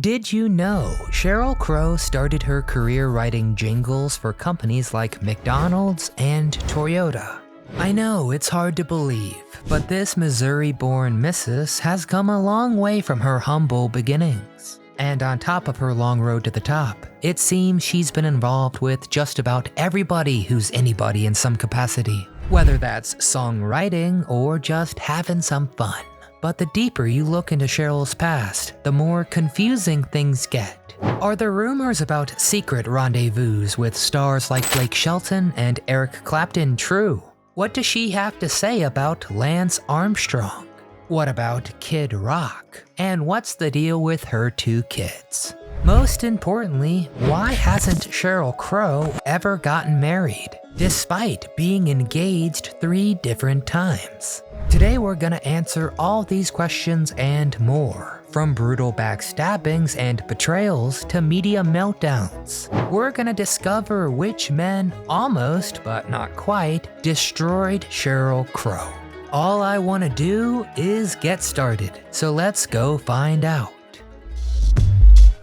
Did you know Sheryl Crow started her career writing jingles for companies like McDonald's and Toyota? I know it's hard to believe, but this Missouri-born missus has come a long way from her humble beginnings. And on top of her long road to the top, it seems she's been involved with just about everybody who's anybody in some capacity, whether that's songwriting or just having some fun. But the deeper you look into Cheryl's past, the more confusing things get. Are the rumors about secret rendezvous with stars like Blake Shelton and Eric Clapton true? What does she have to say about Lance Armstrong? What about Kid Rock? And what's the deal with her 2 kids? Most importantly, why hasn't Sheryl Crow ever gotten married, despite being engaged 3 different times? Today we're gonna answer all these questions and more, from brutal backstabbings and betrayals to media meltdowns. We're gonna discover which men almost, but not quite, destroyed Sheryl Crow. All I wanna do is get started, so let's go find out.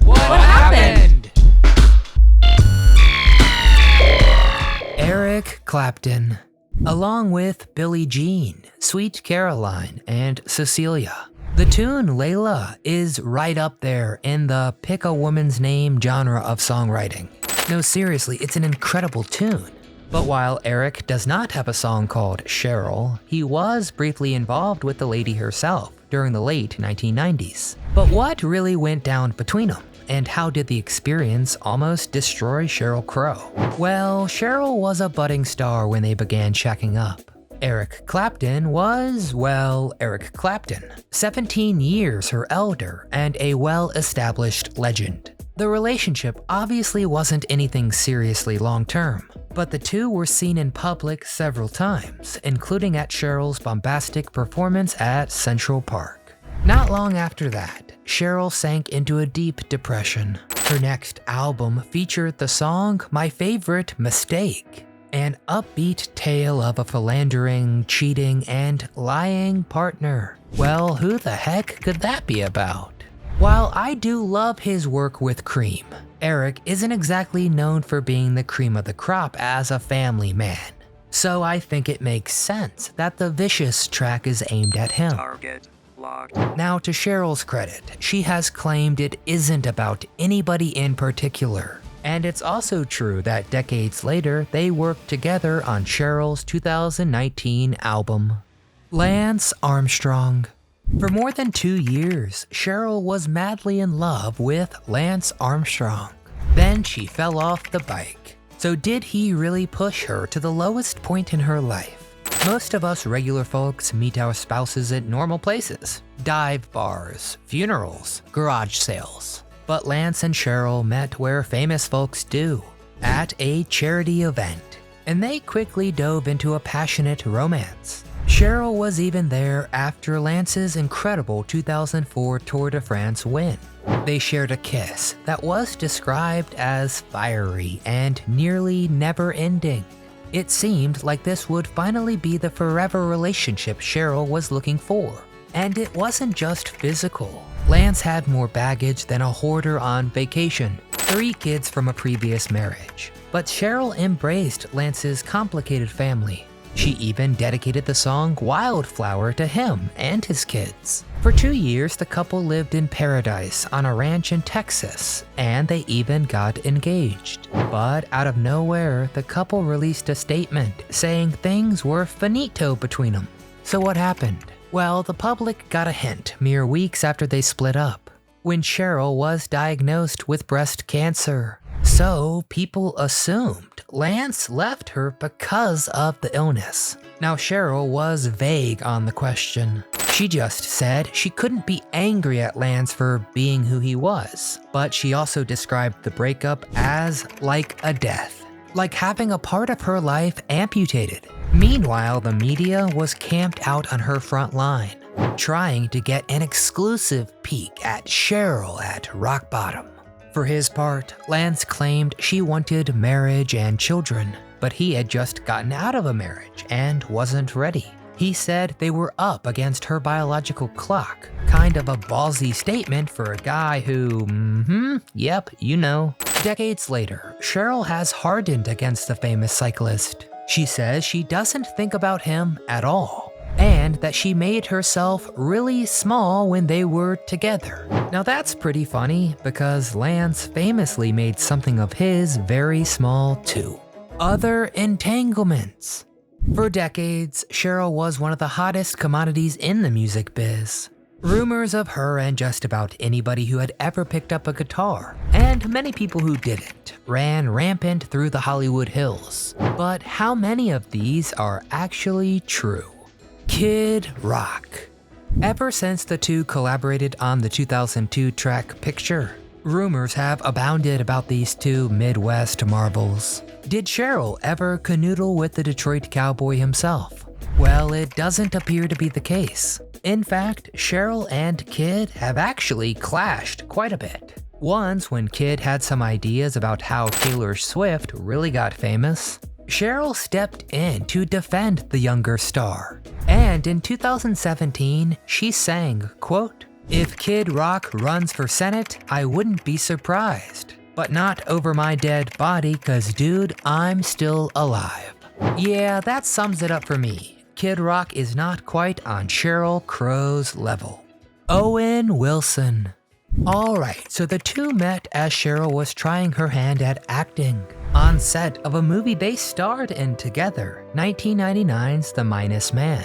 What happened? Eric Clapton, along with Billie Jean, Sweet Caroline, and Cecilia. The tune Layla is right up there in the pick a woman's name genre of songwriting. No, seriously, it's an incredible tune. But while Eric does not have a song called Cheryl, he was briefly involved with the lady herself during the late 1990s. But what really went down between them? And how did the experience almost destroy Sheryl Crow? Well, Cheryl was a budding star when they began shacking up. Eric Clapton was, well, Eric Clapton, 17 years her elder and a well-established legend. The relationship obviously wasn't anything seriously long-term, but the two were seen in public several times, including at Cheryl's bombastic performance at Central Park. Not long after that, Cheryl sank into a deep depression. Her next album featured the song My Favorite Mistake, an upbeat tale of a philandering, cheating, and lying partner. Well, who the heck could that be about? While I do love his work with Cream, Eric isn't exactly known for being the cream of the crop as a family man. So I think it makes sense that the Vicious track is aimed at him. Target locked. Now, to Cheryl's credit, she has claimed it isn't about anybody in particular. And it's also true that decades later, they worked together on Cheryl's 2019 album. Lance Armstrong. For more than 2 years, Cheryl was madly in love with Lance Armstrong. Then she fell off the bike. So did he really push her to the lowest point in her life? Most of us regular folks meet our spouses at normal places. Dive bars, funerals, garage sales. But Lance and Cheryl met where famous folks do, at a charity event. And they quickly dove into a passionate romance. Cheryl was even there after Lance's incredible 2004 Tour de France win. They shared a kiss that was described as fiery and nearly never-ending. It seemed like this would finally be the forever relationship Cheryl was looking for. And it wasn't just physical. Lance had more baggage than a hoarder on vacation, 3 kids from a previous marriage. But Cheryl embraced Lance's complicated family. She even dedicated the song Wildflower to him and his kids. For 2 years, the couple lived in paradise on a ranch in Texas, and they even got engaged. But out of nowhere, the couple released a statement saying things were finito between them. So what happened? Well, the public got a hint mere weeks after they split up, when Cheryl was diagnosed with breast cancer. So people assumed Lance left her because of the illness. Now Cheryl was vague on the question. She just said she couldn't be angry at Lance for being who he was, but she also described the breakup as like a death, like having a part of her life amputated. Meanwhile, the media was camped out on her front line, trying to get an exclusive peek at Cheryl at rock bottom. For his part, Lance claimed she wanted marriage and children, but he had just gotten out of a marriage and wasn't ready. He said they were up against her biological clock. Kind of a ballsy statement for a guy who, yep, you know. Decades later, Cheryl has hardened against the famous cyclist. She says she doesn't think about him at all, and that she made herself really small when they were together. Now that's pretty funny because Lance famously made something of his very small too. Other entanglements. For decades, Cheryl was one of the hottest commodities in the music biz. Rumors of her and just about anybody who had ever picked up a guitar, and many people who didn't, ran rampant through the Hollywood Hills. But how many of these are actually true? Kid Rock. Ever since the two collaborated on the 2002 track Picture, rumors have abounded about these two Midwest marvels. Did Cheryl ever canoodle with the Detroit cowboy himself? Well, it doesn't appear to be the case. In fact, Cheryl and Kid have actually clashed quite a bit. Once, when Kid had some ideas about how Taylor Swift really got famous, Cheryl stepped in to defend the younger star. And in 2017, she sang, quote, "If Kid Rock runs for Senate, I wouldn't be surprised. But not over my dead body, 'cause dude, I'm still alive." Yeah, that sums it up for me. Kid Rock is not quite on Sheryl Crow's level. Owen Wilson. Alright, so the two met as Cheryl was trying her hand at acting on set of a movie they starred in together, 1999's The Minus Man.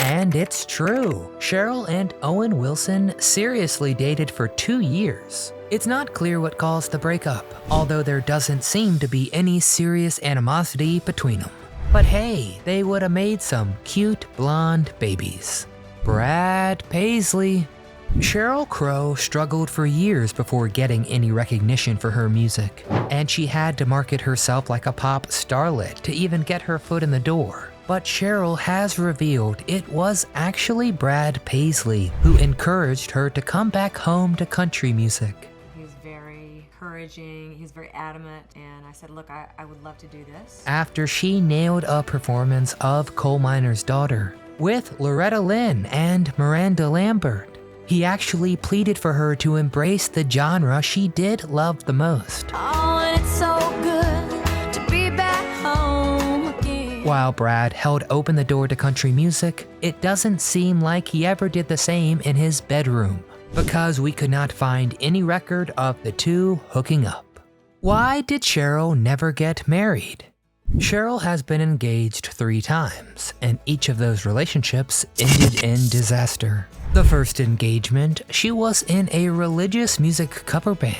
And it's true, Cheryl and Owen Wilson seriously dated for 2 years. It's not clear what caused the breakup, although there doesn't seem to be any serious animosity between them. But hey, they would have made some cute blonde babies. Brad Paisley. Sheryl Crow struggled for years before getting any recognition for her music, and she had to market herself like a pop starlet to even get her foot in the door. But Cheryl has revealed it was actually Brad Paisley who encouraged her to come back home to country music. He's very encouraging, he's very adamant, and I said, look, I would love to do this. After she nailed a performance of Coal Miner's Daughter with Loretta Lynn and Miranda Lambert, he actually pleaded for her to embrace the genre she did love the most. Oh, it's so good to be back home again. While Brad held open the door to country music, it doesn't seem like he ever did the same in his bedroom, because we could not find any record of the two hooking up. Why did Cheryl never get married? Cheryl has been engaged 3 times, and each of those relationships ended in disaster. The first engagement, she was in a religious music cover band,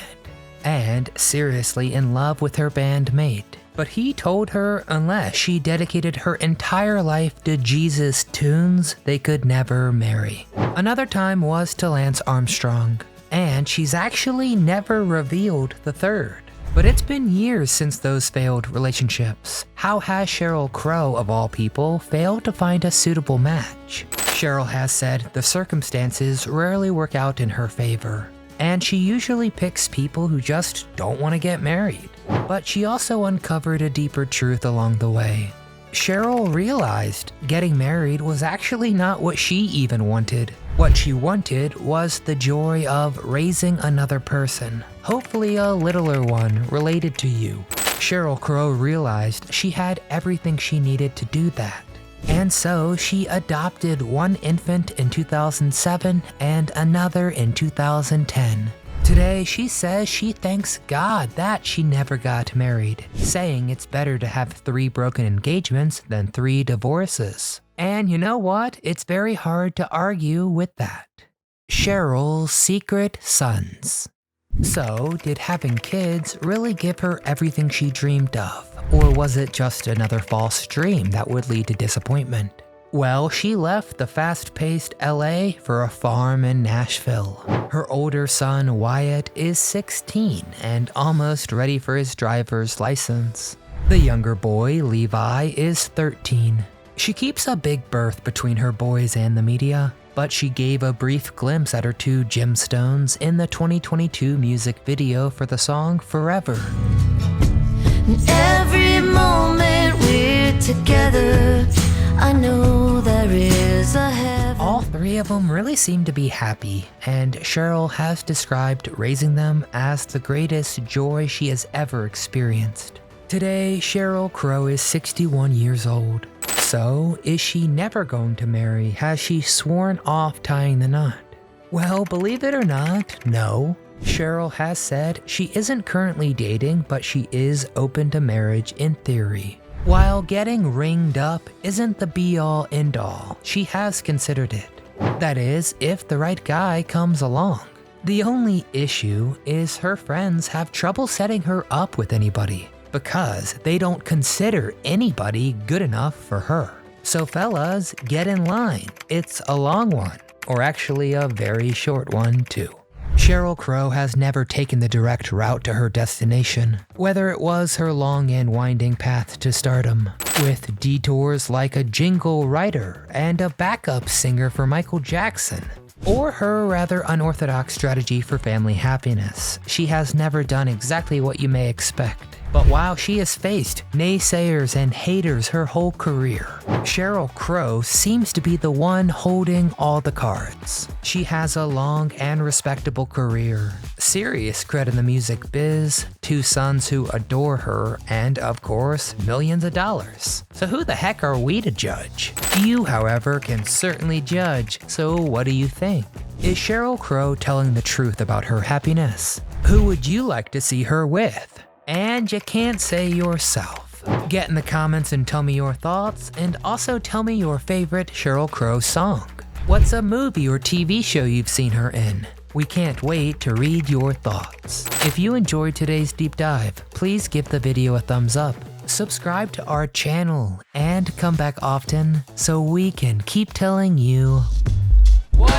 and seriously in love with her bandmate. But he told her unless she dedicated her entire life to Jesus tunes, they could never marry. Another time was to Lance Armstrong, and she's actually never revealed the third. But it's been years since those failed relationships. How has Sheryl Crow, of all people, failed to find a suitable match? Cheryl has said the circumstances rarely work out in her favor, and she usually picks people who just don't want to get married. But she also uncovered a deeper truth along the way. Cheryl realized getting married was actually not what she even wanted. What she wanted was the joy of raising another person, hopefully a littler one related to you. Sheryl Crow realized she had everything she needed to do that. And so she adopted one infant in 2007 and another in 2010. Today, she says she thanks God that she never got married, saying it's better to have 3 broken engagements than 3 divorces. And you know what? It's very hard to argue with that. Cheryl's secret sons. So, did having kids really give her everything she dreamed of? Or was it just another false dream that would lead to disappointment? Well, she left the fast-paced LA for a farm in Nashville. Her older son, Wyatt, is 16 and almost ready for his driver's license. The younger boy, Levi, is 13. She keeps a big berth between her boys and the media, but she gave a brief glimpse at her 2 gemstones in the 2022 music video for the song Forever. And every moment we're together, I know there is a heaven. All three of them really seem to be happy, and Cheryl has described raising them as the greatest joy she has ever experienced. Today, Cheryl Crow is 61 years old. So, is she never going to marry? Has she sworn off tying the knot? Well, believe it or not, no. Cheryl has said she isn't currently dating, but she is open to marriage in theory. While getting ringed up isn't the be-all end-all, she has considered it. That is, if the right guy comes along. The only issue is her friends have trouble setting her up with anybody because they don't consider anybody good enough for her. So fellas, get in line. It's a long one, or actually a very short one too. Cheryl Crow has never taken the direct route to her destination, whether it was her long and winding path to stardom, with detours like a jingle writer and a backup singer for Michael Jackson, or her rather unorthodox strategy for family happiness. She has never done exactly what you may expect. But while she has faced naysayers and haters her whole career, Cheryl Crow seems to be the one holding all the cards. She has a long and respectable career, serious cred in the music biz, 2 sons who adore her, and of course, millions of dollars. So who the heck are we to judge? You, however, can certainly judge, so what do you think? Is Cheryl Crow telling the truth about her happiness? Who would you like to see her with? And you can't say yourself. Get in the comments and tell me your thoughts, and also tell me your favorite Cheryl Crow song. What's a movie or TV show you've seen her in? We can't wait to read your thoughts. If you enjoyed today's deep dive, please give the video a thumbs up, subscribe to our channel, and come back often so we can keep telling you What